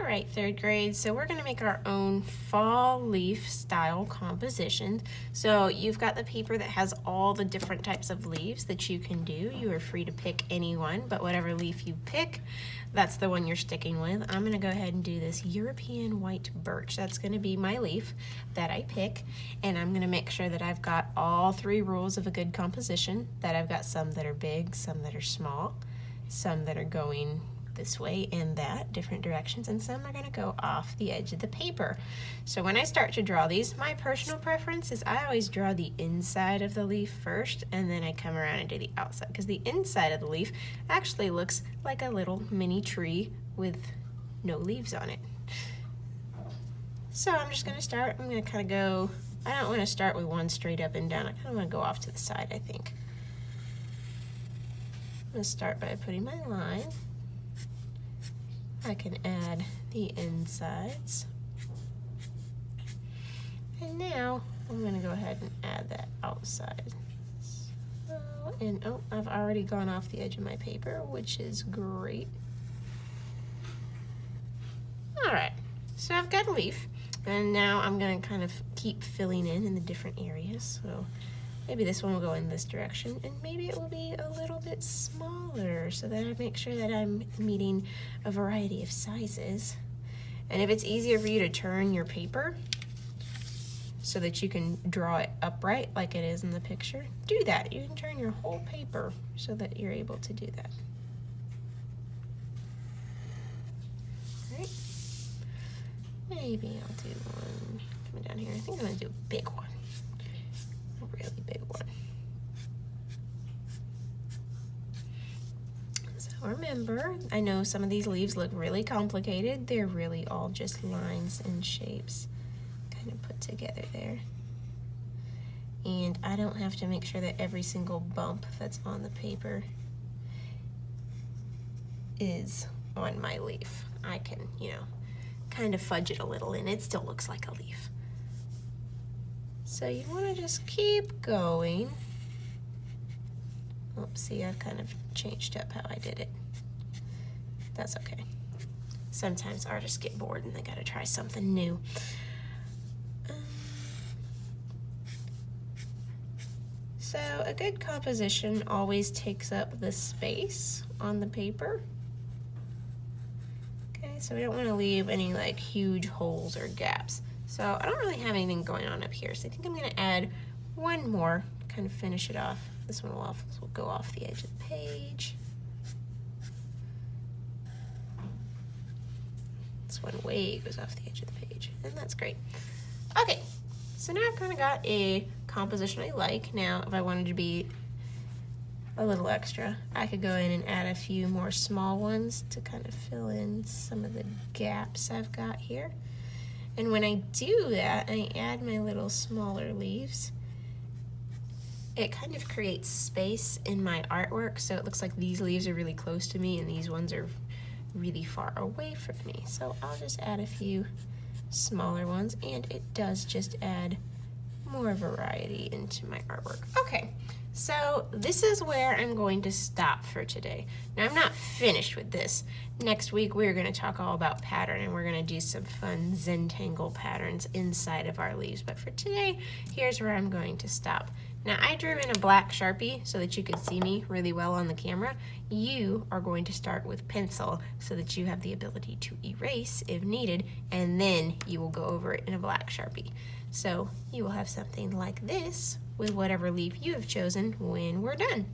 right, third grade, so we're going to make our own fall leaf style composition. So you've got the paper that has all the different types of leaves that you can do. You are free to pick any one, but whatever leaf you pick, that's the one you're sticking with. I'm going to go ahead and do this European white birch. That's going to be my leaf that I pick, and I'm going to make sure that I've got all three rules of a good composition, that I've got some that are big, some that are small, some that are going this way and that, different directions, and some are going to go off the edge of the paper. So when I start to draw these, my personal preference is I always draw the inside of the leaf first, and then I come around and do the outside, because the inside of the leaf actually looks like a little mini tree with no leaves on it. So I'm just going to start, I'm going to kind of go, I don't want to start with one straight up and down, I kind of want to go off to the side, I think. I'm going to start by putting my line. I can add the insides. And now I'm going to go ahead and add that outside. So, and oh, I've already gone off the edge of my paper, which is great. All right, so I've got a leaf, and now I'm going to kind of keep filling in the different areas. So maybe this one will go in this direction, and maybe it will be a little bit smaller so that I make sure that I'm meeting a variety of sizes. And if it's easier for you to turn your paper so that you can draw it upright like it is in the picture, do that. You can turn your whole paper so that you're able to do that. All right. Maybe I'll do one coming down here. I think I'm going to do a big one. Really big one. So remember, I know some of these leaves look really complicated. They're really all just lines and shapes kind of put together there. And I don't have to make sure that every single bump that's on the paper is on my leaf. I can, you know, kind of fudge it a little and it still looks like a leaf. So you want to just keep going. Oops, see, I've kind of changed up how I did it. That's okay. Sometimes artists get bored and they gotta try something new. So a good composition always takes up the space on the paper. Okay, so we don't want to leave any like huge holes or gaps. So I don't really have anything going on up here, so I think I'm going to add one more, kind of finish it off. This one will go off the edge of the page. This one way goes off the edge of the page, and that's great. Okay, so now I've kind of got a composition I like. Now, if I wanted to be a little extra, I could go in and add a few more small ones to kind of fill in some of the gaps I've got here. And when I do that, I add my little smaller leaves. It kind of creates space in my artwork, so it looks like these leaves are really close to me and these ones are really far away from me. So I'll just add a few smaller ones, and it does just add more variety into my artwork. Okay, so this is where I'm going to stop for today. Now I'm not finished with this. Next week we're going to talk all about pattern, and we're going to do some fun Zentangle patterns inside of our leaves. But for today, here's where I'm going to stop. Now I drew in a black Sharpie so that you could see me really well on the camera. You are going to start with pencil so that you have the ability to erase if needed, and then you will go over it in a black Sharpie. So you will have something like this with whatever leaf you have chosen when we're done.